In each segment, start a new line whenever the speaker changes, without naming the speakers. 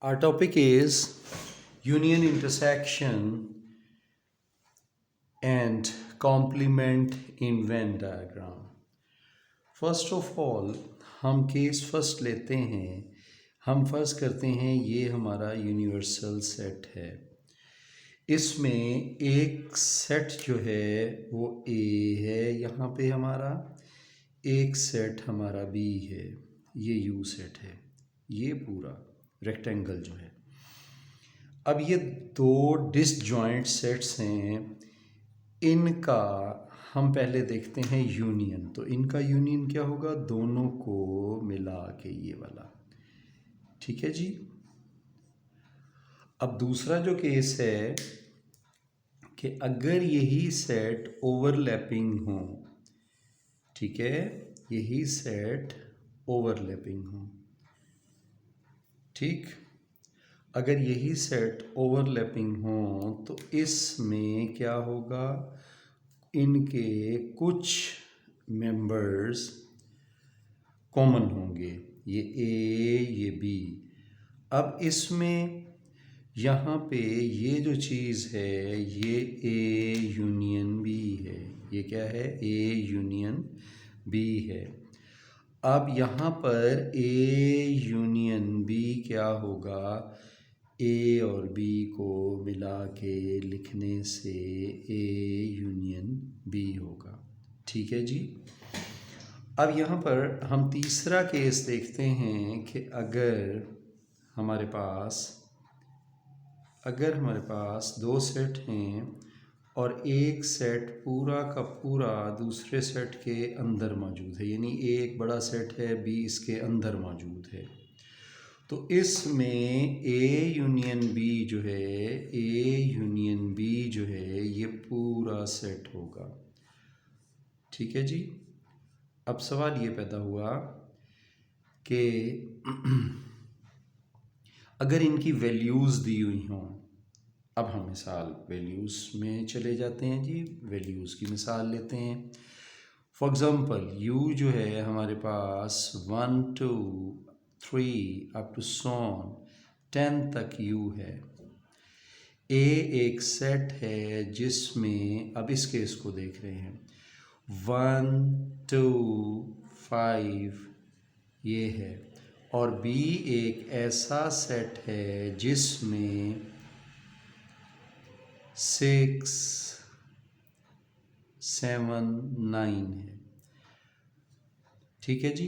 Our topic is union intersection and complement in Venn diagram. First of all हम case first लेते हैं। हम first करते हैं ये हमारा यूनिवर्सल सेट है। इसमें एक सेट जो है वो ए है यहाँ पे हमारा, एक सेट हमारा बी है, ये यू सेट है, ये पूरा रेक्टेंगल जो है। अब ये दो डिसजॉइंट सेट्स हैं, इनका हम पहले देखते हैं यूनियन। तो इनका यूनियन क्या होगा, दोनों को मिला के ये वाला। ठीक है जी। अब दूसरा जो केस है कि अगर यही सेट ओवरलैपिंग हो, ठीक है, यही सेट ओवरलैपिंग हो, ठीक, अगर यही सेट ओवरलैपिंग हो तो इसमें क्या होगा, इनके कुछ मेंबर्स कॉमन होंगे, ये ए ये बी। अब इसमें यहाँ पे ये जो चीज़ है ये ए यूनियन बी है, ये क्या है, ए यूनियन बी है। अब यहाँ पर ए यूनियन बी क्या होगा, ए और बी को मिला के लिखने से ए यूनियन बी होगा। ठीक है जी। अब यहाँ पर हम तीसरा केस देखते हैं कि अगर हमारे पास दो सेट हैं और एक सेट पूरा का पूरा दूसरे सेट के अंदर मौजूद है, यानी एक बड़ा सेट है, बी इसके अंदर मौजूद है, तो इसमें ए यूनियन बी जो है, ए यूनियन बी जो है ये पूरा सेट होगा। ठीक है जी। अब सवाल ये पैदा हुआ कि अगर इनकी वैल्यूज़ दी हुई हों, अब हम मिसाल वैल्यूज़ में चले जाते हैं जी, वैल्यूज़ की मिसाल लेते हैं। फॉर एग्ज़ाम्पल यू जो है हमारे पास 1 2 3 अप टू सॉन 10 तक यू है। ए एक सेट है जिसमें, अब इस केस को देख रहे हैं, 1 2 5 ये है, और बी एक ऐसा सेट है जिसमें 6 7 9 है। ठीक है जी।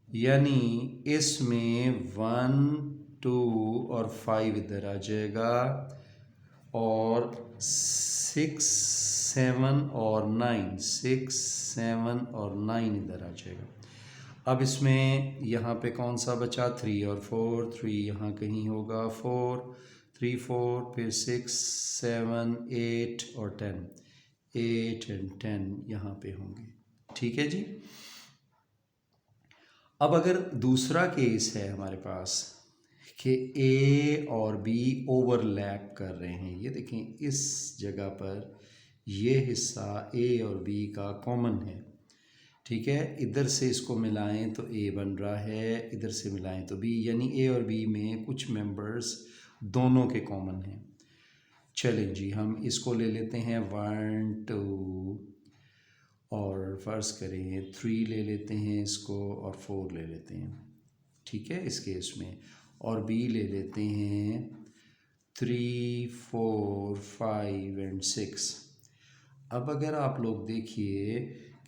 यानी इसमें 1 2 और 5 इधर आ जाएगा और 6 7 और 9, 6 7 और 9 इधर आ जाएगा। अब इसमें यहाँ पे कौन सा बचा, 3 और 4, 3 यहाँ कहीं होगा, 4 3 4, फिर 6 7 8 और 10, 8 और 10 यहाँ पे होंगे। ठीक है जी। अब अगर दूसरा केस है हमारे पास कि ए और बी ओवरलैप कर रहे हैं, ये देखें इस जगह पर ये हिस्सा ए और बी का कॉमन है। ठीक है, इधर से इसको मिलाएं तो ए बन रहा है, इधर से मिलाएं तो बी, यानी ए और बी में कुछ मेंबर्स दोनों के कॉमन हैं। चलें जी, हम इसको ले लेते हैं 1 2 और फ़र्ज़ करें 3 ले लेते हैं इसको और 4 ले लेते हैं। ठीक है, इस केस में, और बी ले लेते हैं 3 4 5 एंड 6। अब अगर आप लोग देखिए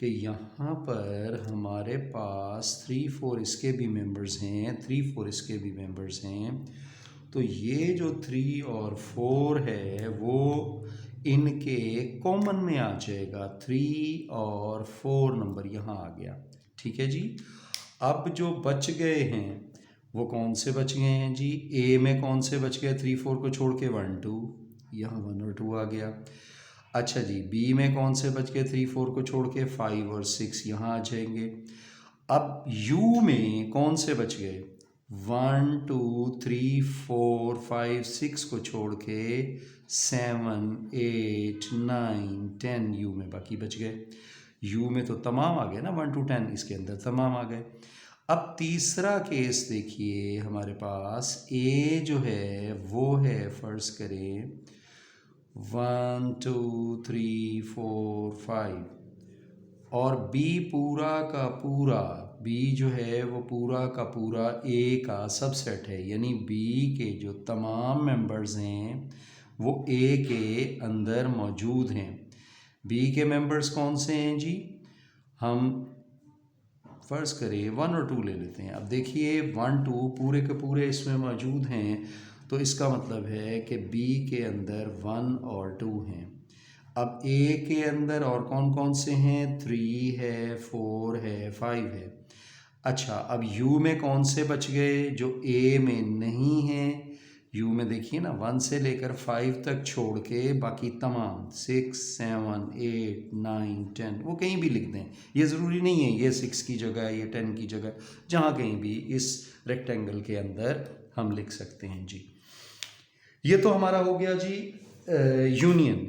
कि यहाँ पर हमारे पास 3 4 इसके भी मेंबर्स हैं, 3 4 इसके भी मेंबर्स हैं, तो ये जो 3 और 4 है वो इनके कॉमन में आ जाएगा, 3 और 4 नंबर यहाँ आ गया। ठीक है जी। अब जो बच गए हैं वो कौन से बच गए हैं जी, ए में कौन से बच गए, 3 4 को छोड़ के 1 2, यहाँ 1 और 2 आ गया। अच्छा जी, बी में कौन से बच गए, 3 4 को छोड़ के 5 और 6 यहाँ आ जाएंगे। अब यू में कौन से बच गए, 1 2 3 4 5 6 को छोड़ के 7 8 9 10 यू में बाकी बच गए। यू में तो तमाम आ गए ना, 1 to 10 इसके अंदर तमाम आ गए। अब तीसरा केस देखिए, हमारे पास ए जो है वो है, फर्ज करें 1 2 3 4 5, और बी पूरा का पूरा, बी जो है वो पूरा का पूरा ए का सबसेट है, यानी बी के जो तमाम मेंबर्स हैं वो ए के अंदर मौजूद हैं। बी के मेंबर्स कौन से हैं जी? हम फ़र्ज़ करें 1 और 2 ले लेते हैं। अब देखिए 1 2 पूरे के पूरे इसमें मौजूद हैं, तो इसका मतलब है कि बी के अंदर 1 और 2 हैं। अब ए के अंदर और कौन कौन से हैं? 3 है, 4 है, 5 है। अच्छा, अब यू में कौन से बच गए जो ए में नहीं हैं? यू में देखिए ना, 1 से लेकर 5 तक छोड़ के बाकी तमाम 6 7 8 9 10 वो कहीं भी लिख दें, ये ज़रूरी नहीं है ये 6 की जगह, ये 10 की जगह, जहाँ कहीं भी इस रेक्टेंगल के अंदर हम लिख सकते हैं जी। ये तो हमारा हो गया जी यूनियन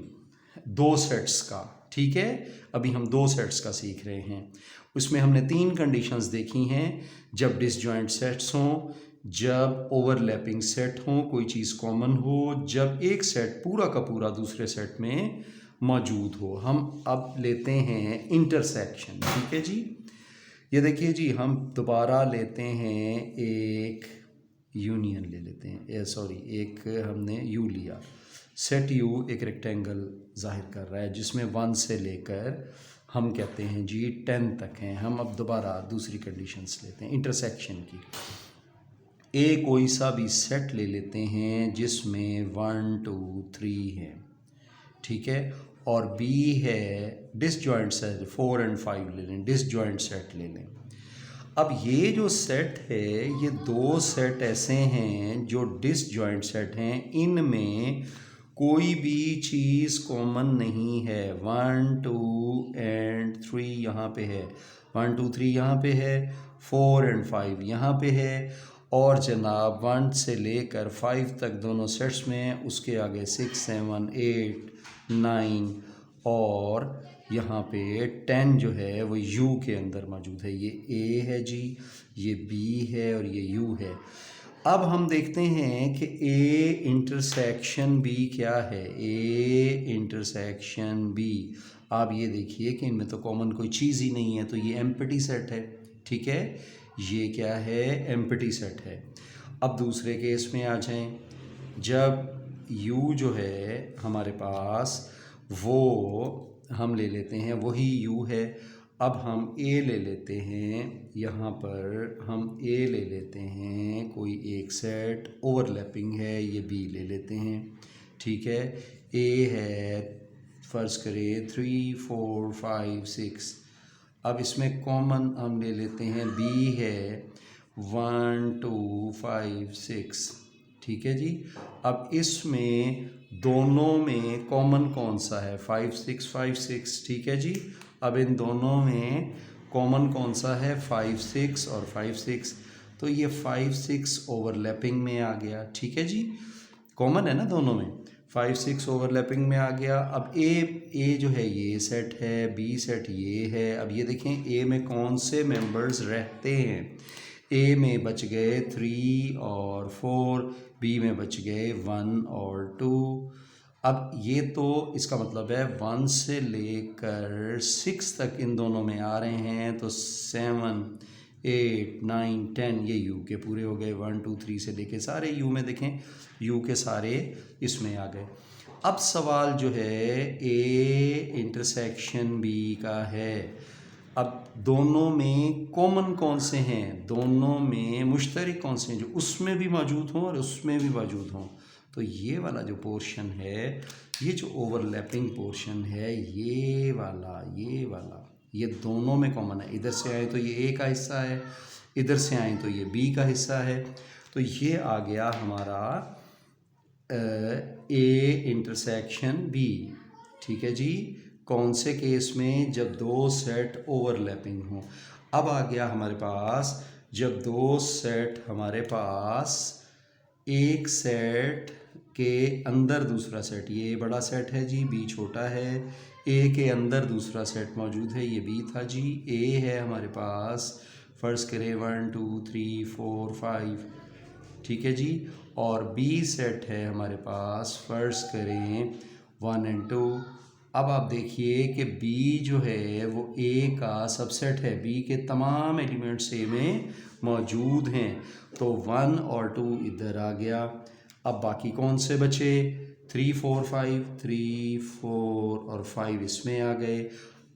दो सेट्स का, ठीक है। अभी हम दो सेट्स का सीख रहे हैं। उसमें हमने 3 कंडीशंस देखी हैं, जब डिसजॉइंट सेट्स हों, जब ओवरलैपिंग सेट हों, कोई चीज़ कॉमन हो, जब एक सेट पूरा का पूरा दूसरे सेट में मौजूद हो। हम अब लेते हैं इंटरसेक्शन, ठीक है जी। ये देखिए जी, हम दोबारा लेते हैं एक यूनियन ले लेते हैं, सॉरी एक हमने यू लिया, सेट यू एक रेक्टेंगल जाहिर कर रहा है जिसमें 1 से लेकर हम कहते हैं जी 10 तक हैं। हम अब दोबारा दूसरी कंडीशंस लेते हैं इंटरसेक्शन की। ए कोई सा भी सेट ले लेते हैं जिसमें 1 2 3 है, ठीक है, और बी है डिसजॉइंट सेट, 4 और 5 ले लें, डिसजॉइंट सेट ले लें। अब ये जो सेट है, ये दो सेट ऐसे हैं जो डिसजॉइंट सेट हैं, इनमें कोई भी चीज़ कॉमन नहीं है। 1 2 एंड 3 यहाँ पे है, 1 2 3 यहाँ पे है, 4 और 5 यहाँ पे है, और जनाब 1 से लेकर 5 तक दोनों सेट्स में, उसके आगे 6 7 8 9 और यहाँ पे 10 जो है वो यू के अंदर मौजूद है। ये ए है जी, ये बी है और ये यू है। अब हम देखते हैं कि ए इंटरसेक्शन बी क्या है। ए इंटरसेक्शन बी, आप ये देखिए कि इनमें तो कॉमन कोई चीज़ ही नहीं है, तो ये एम्प्टी सेट है, ठीक है। ये क्या है? एम्प्टी सेट है। अब दूसरे केस में आ जाएं, जब यू जो है हमारे पास, वो हम ले लेते हैं वही यू है। अब हम ए ले लेते हैं, यहाँ पर हम ए ले लेते हैं, कोई एक सेट ओवरलैपिंग है, ये बी ले लेते हैं, ठीक है। ए है फ़र्ज़ करें 3 4 5 6, अब इसमें कॉमन हम ले लेते हैं, बी है 1 2 5 6, ठीक है जी। अब इसमें दोनों में कॉमन कौन सा है? 5 6 5 6, ठीक है जी। अब इन दोनों में कॉमन कौन सा है? 5 6 और 5 6, तो ये 5 6 ओवरलैपिंग में आ गया, ठीक है जी। कॉमन है ना दोनों में, 5 6 ओवरलैपिंग में आ गया। अब ए जो है ये सेट है, बी सेट ये है। अब ये देखें ए में कौन से मेंबर्स रहते हैं। ए में बच गए 3 और 4, बी में बच गए 1 और 2। अब ये तो इसका मतलब है 1 से लेकर 6 तक इन दोनों में आ रहे हैं, तो 7 8 9 10 ये यू के पूरे हो गए। 1 2 3 से लेके सारे यू में देखें, यू के सारे इसमें आ गए। अब सवाल जो है ए इंटरसेक्शन बी का है। अब दोनों में कॉमन कौन से हैं, दोनों में मुश्तरक कौन से हैं जो उसमें भी मौजूद हों और उसमें भी मौजूद हों। तो ये वाला जो पोर्शन है, ये जो ओवरलैपिंग पोर्शन है, ये वाला ये दोनों में कॉमन है। इधर से आए तो ये ए का हिस्सा है, इधर से आए तो ये बी का हिस्सा है। तो ये आ गया हमारा ए इंटरसेक्शन बी, ठीक है जी। कौन से केस में? जब दो सेट ओवरलैपिंग हों। अब आ गया हमारे पास, जब दो सेट हमारे पास एक सेट के अंदर दूसरा सेट, ये बड़ा सेट है जी, बी छोटा है, ए के अंदर दूसरा सेट मौजूद है, ये बी था जी। ए है हमारे पास फ़र्ज़ करें 1 2 3 4 5, ठीक है जी। और बी सेट है हमारे पास, फ़र्ज़ करें 1 और 2। अब आप देखिए कि बी जो है वो ए का सबसेट है, बी के तमाम एलिमेंट्स ए में मौजूद हैं। तो 1 और 2 इधर आ गया। अब बाकी कौन से बचे? 3 4 5, 3 4 और 5 इसमें आ गए।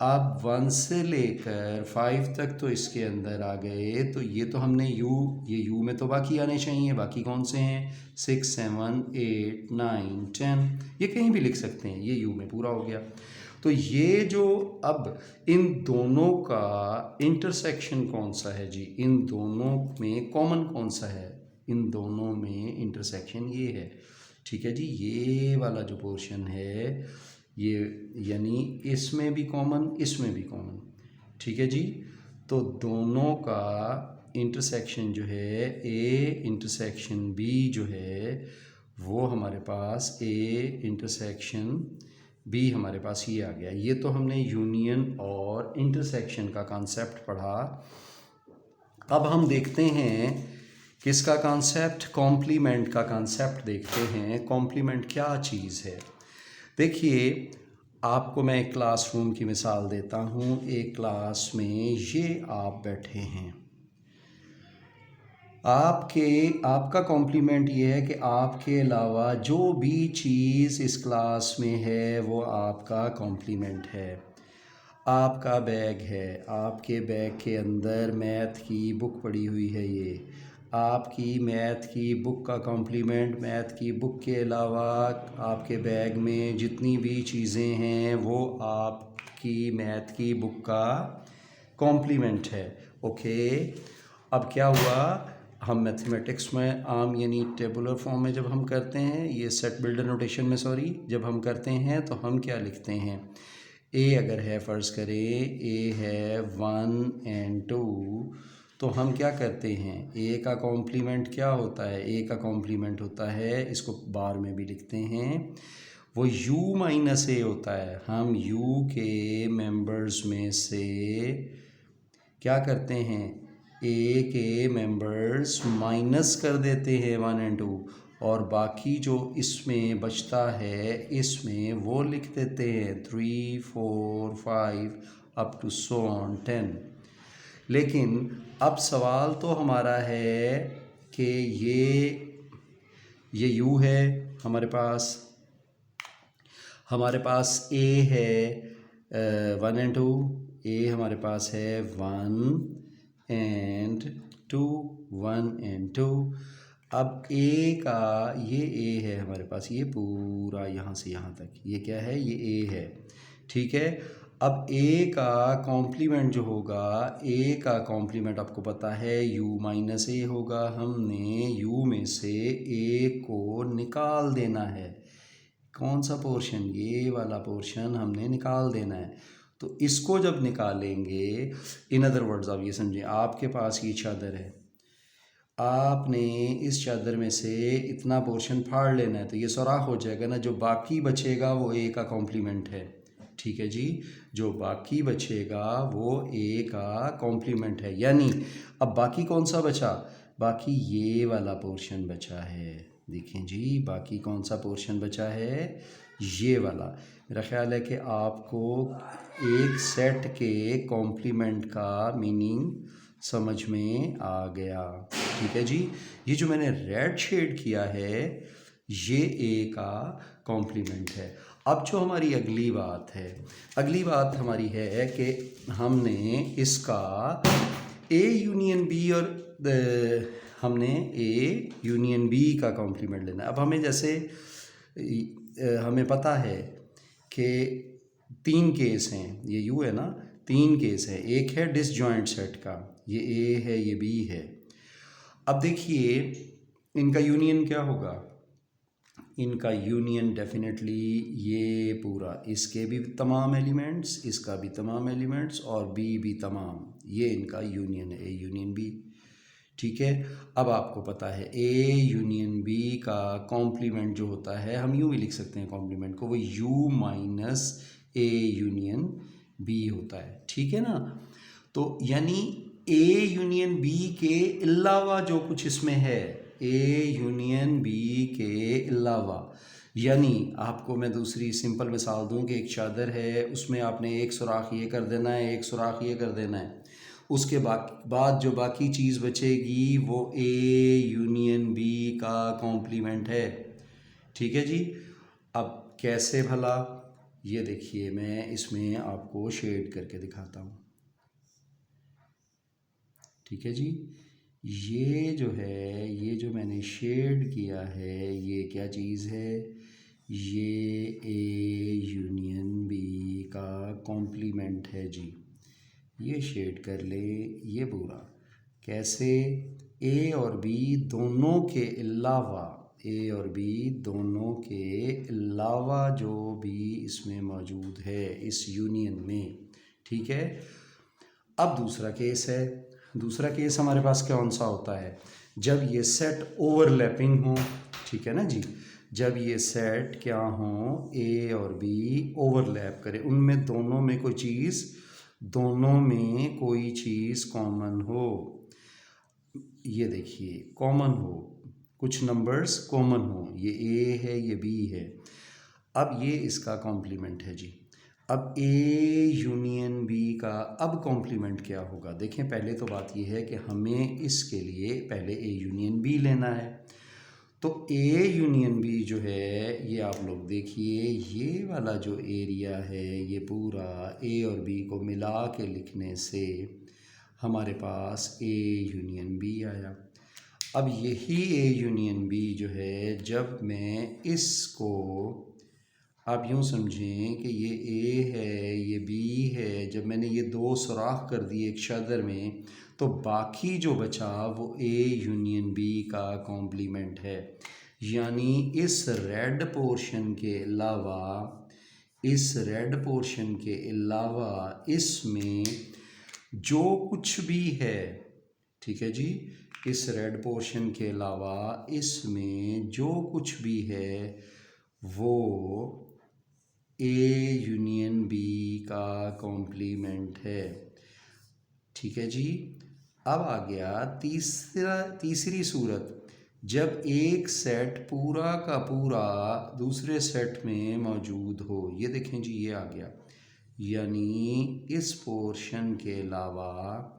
अब 1 से लेकर 5 तक तो इसके अंदर आ गए। तो ये तो हमने ये यू में तो बाकी आने चाहिए। बाकी कौन से हैं? 6 7 8 9 10, ये कहीं भी लिख सकते हैं, ये यू में पूरा हो गया। तो ये जो अब इन दोनों का इंटरसेक्शन कौन सा है जी? इन दोनों में कॉमन कौन सा है? इन दोनों में इंटरसेक्शन ये है, ठीक है जी। ये वाला जो पोर्शन है ये, यानी इसमें भी कॉमन, इसमें भी कॉमन, ठीक है जी। तो दोनों का इंटरसेक्शन जो है, ए इंटरसेक्शन बी जो है वो हमारे पास ए इंटरसेक्शन बी हमारे पास ये आ गया। ये तो हमने यूनियन और इंटरसेक्शन का कॉन्सेप्ट पढ़ा। अब हम देखते हैं किसका कॉन्सेप्ट? कॉम्प्लीमेंट का कॉन्सेप्ट देखते हैं। कॉम्प्लीमेंट क्या चीज़ है? देखिए, आपको मैं एक क्लासरूम की मिसाल देता हूँ। एक क्लास में ये आप बैठे हैं, आपका कॉम्प्लीमेंट ये है कि आपके अलावा जो भी चीज़ इस क्लास में है वो आपका कॉम्प्लीमेंट है। आपका बैग है, आपके बैग के अंदर मैथ की बुक पड़ी हुई है। ये आपकी मैथ की बुक का कॉम्प्लीमेंट, मैथ की बुक के अलावा आपके बैग में जितनी भी चीज़ें हैं वो आपकी मैथ की बुक का कॉम्प्लीमेंट है। ओके, अब क्या हुआ? हम मैथमेटिक्स में आम यानी टेबुलर फॉर्म में जब हम करते हैं, ये सेट बिल्डर नोटेशन में सॉरी, जब हम करते हैं तो हम क्या लिखते हैं? ए अगर है, फ़र्ज़ करें ए है 1 और 2, तो हम क्या करते हैं? ए का कॉम्प्लीमेंट क्या होता है? ए का कॉम्प्लीमेंट होता है, इसको बार में भी लिखते हैं, वो u माइनस ए होता है। हम u के मेंबर्स में से क्या करते हैं? ए के मेंबर्स माइनस कर देते हैं 1 और 2, और बाकी जो इसमें बचता है इसमें वो लिख देते हैं 3 4 5 अप टू सो ऑन 10। लेकिन अब सवाल तो हमारा है कि ये यू है हमारे पास ए है 1 और 2, ए हमारे पास है 1 और 2, 1 और 2। अब ए का ये ए है हमारे पास, ये पूरा यहाँ से यहाँ तक ये क्या है? ये ए है, ठीक है। अब ए का कॉम्प्लीमेंट जो होगा, ए का कॉम्प्लीमेंट आपको पता है u माइनस ए होगा। हमने u में से ए को निकाल देना है। कौन सा पोर्शन? ये वाला पोर्शन हमने निकाल देना है। तो इसको जब निकालेंगे, इन अदर वर्ड्स आप ये समझें, आपके पास ये चादर है, आपने इस चादर में से इतना पोर्शन फाड़ लेना है, तो ये सुराख हो जाएगा ना। जो बाकी बचेगा वो ए का कॉम्प्लीमेंट है, ठीक है जी। जो बाकी बचेगा वो ए का कॉम्प्लीमेंट है। यानी अब बाकी कौन सा बचा? बाकी ये वाला पोर्शन बचा है। देखें जी, बाकी कौन सा पोर्शन बचा है? ये वाला। मेरा ख्याल है कि आपको एक सेट के कॉम्प्लीमेंट का मीनिंग समझ में आ गया, ठीक है जी। ये जो मैंने रेड शेड किया है ये ए का कॉम्प्लीमेंट है। अब जो हमारी अगली बात हमारी है कि हमने इसका ए यूनियन बी और हमने ए यूनियन बी का कॉम्प्लीमेंट लेना है। अब हमें जैसे हमें पता है कि 3 केस हैं, ये यू है ना, 3 केस है। एक है डिसजॉइंट सेट का, ये ए है, ये बी है। अब देखिए इनका यूनियन क्या होगा? इनका यूनियन डेफिनेटली ये पूरा, इसके भी तमाम एलिमेंट्स, इसका भी तमाम एलिमेंट्स और बी भी तमाम, ये इनका यूनियन है, ए यूनियन बी, ठीक है। अब आपको पता है ए यूनियन बी का कॉम्प्लीमेंट जो होता है, हम यूँ भी लिख सकते हैं कॉम्प्लीमेंट को, वो U minus A union B होता है, ठीक है ना। तो यानी ए यूनियन बी के अलावा जो कुछ इसमें है, ए यूनियन बी के अलावा, यानी आपको मैं दूसरी सिंपल मिसाल दूं कि एक चादर है, उसमें आपने एक सुराख ये कर देना है, एक सुराख ये कर देना है, उसके बाद जो बाकी चीज़ बचेगी वो ए यूनियन बी का कॉम्प्लीमेंट है। ठीक है जी। अब कैसे भला, ये देखिए मैं इसमें आपको शेड करके दिखाता हूँ। ठीक है जी, ये जो है, ये जो मैंने शेड किया है, ये क्या चीज़ है, ये ए यूनियन बी का कॉम्प्लीमेंट है जी। ये शेड कर ले, ये पूरा कैसे, ए और बी दोनों के अलावा, ए और बी दोनों के अलावा जो भी इसमें मौजूद है इस यूनियन में। ठीक है। अब दूसरा केस है। दूसरा केस हमारे पास कौन सा होता है, जब ये सेट ओवरलैपिंग हो। ठीक है ना जी, जब ये सेट क्या हो, ए और बी ओवरलैप करे, उनमें दोनों में कोई चीज़ कॉमन हो। ये देखिए कॉमन हो, कुछ नंबर्स कॉमन हो, ये ए है, ये बी है। अब ये इसका कॉम्प्लीमेंट है जी। अब ए यूनियन बी का अब कॉम्प्लीमेंट क्या होगा, देखें पहले तो बात ये है कि हमें इसके लिए पहले ए यूनियन बी लेना है। तो ए यूनियन बी जो है, ये आप लोग देखिए, ये वाला जो एरिया है ये पूरा ए और बी को मिला के लिखने से हमारे पास ए यूनियन बी आया। अब यही ए यूनियन बी जो है, जब मैं इसको, आप यूँ समझें कि ये ए है, ये बी है, जब मैंने ये दो सुराख कर दिए एक चादर में, तो बाकी जो बचा वो ए यूनियन बी का कॉम्प्लीमेंट है। यानी इस रेड पोर्शन के अलावा, इसमें जो कुछ भी है, ठीक है जी, इस रेड पोर्शन के अलावा इसमें जो कुछ भी है वो ए यूनियन बी का कॉम्प्लीमेंट है। ठीक है जी। अब आ गया तीसरी सूरत, जब एक सेट पूरा का पूरा दूसरे सेट में मौजूद हो। ये देखें जी, ये आ गया, यानी इस पोर्शन के अलावा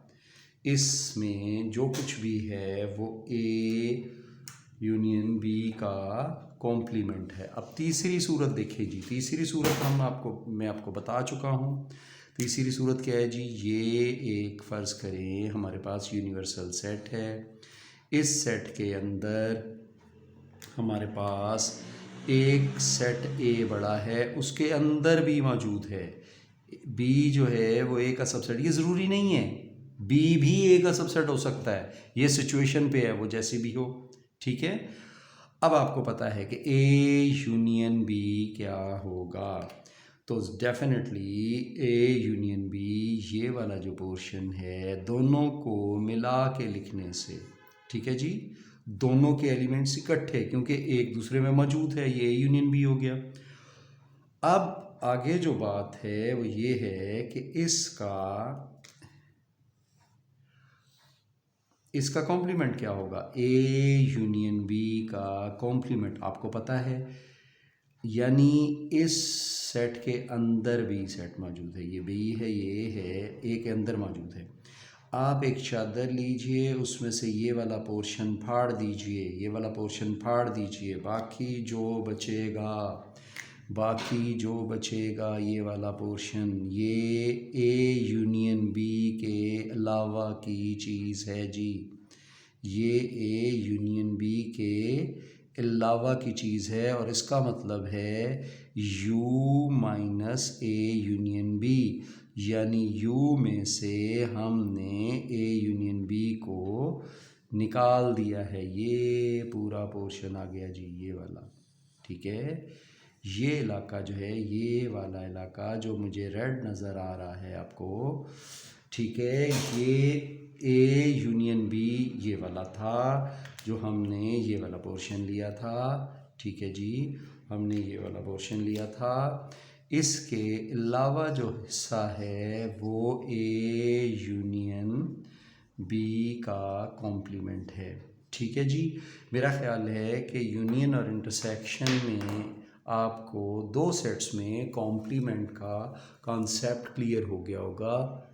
इसमें जो कुछ भी है वो ए यूनियन बी का कॉम्प्लीमेंट है। अब तीसरी सूरत देखिए जी, तीसरी सूरत मैं आपको बता चुका हूँ। तीसरी सूरत क्या है जी, ये एक फ़र्ज़ करें हमारे पास यूनिवर्सल सेट है, इस सेट के अंदर हमारे पास एक सेट ए बड़ा है, उसके अंदर भी मौजूद है बी जो है वो ए का सबसेट। ये ज़रूरी नहीं है, बी भी ए का सबसेट हो सकता है, ये सिचुएशन पे है, वो जैसी भी हो। ठीक है। अब आपको पता है कि ए यूनियन बी क्या होगा, तो डेफिनेटली ए यूनियन बी, ये वाला जो पोर्शन है, दोनों को मिला के लिखने से, ठीक है जी, दोनों के एलिमेंट्स इकट्ठे क्योंकि एक दूसरे में मौजूद है, ये ए यूनियन बी हो गया। अब आगे जो बात है वो ये है कि इसका कॉम्प्लीमेंट क्या होगा, ए यूनियन बी का कॉम्प्लीमेंट आपको पता है, यानी इस सेट के अंदर भी सेट मौजूद है, ये बी है, ये है, ए के अंदर मौजूद है। आप एक चादर लीजिए, उसमें से ये वाला पोर्शन फाड़ दीजिए, ये वाला पोर्शन फाड़ दीजिए, बाकी जो बचेगा ये वाला पोर्शन, ये ए यूनियन बी के अलावा की चीज़ है जी। ये ए यूनियन बी के अलावा की चीज़ है और इसका मतलब है U minus A union B, यानी यू में से हमने ए यूनियन बी को निकाल दिया है। ये पूरा पोर्शन आ गया जी, ये वाला। ठीक है, ये इलाका जो है, ये वाला इलाका जो मुझे रेड नज़र आ रहा है आपको, ठीक है, ये ए यूनियन बी ये वाला था जो हमने ये वाला पोर्शन लिया था। ठीक है जी, हमने ये वाला पोर्शन लिया था। इसके अलावा जो हिस्सा है वो ए यूनियन बी का कॉम्प्लीमेंट है। ठीक है जी, मेरा ख्याल है कि यूनियन और इंटरसेक्शन में आपको दो सेट्स में कॉम्प्लीमेंट का कॉन्सेप्ट क्लियर हो गया होगा।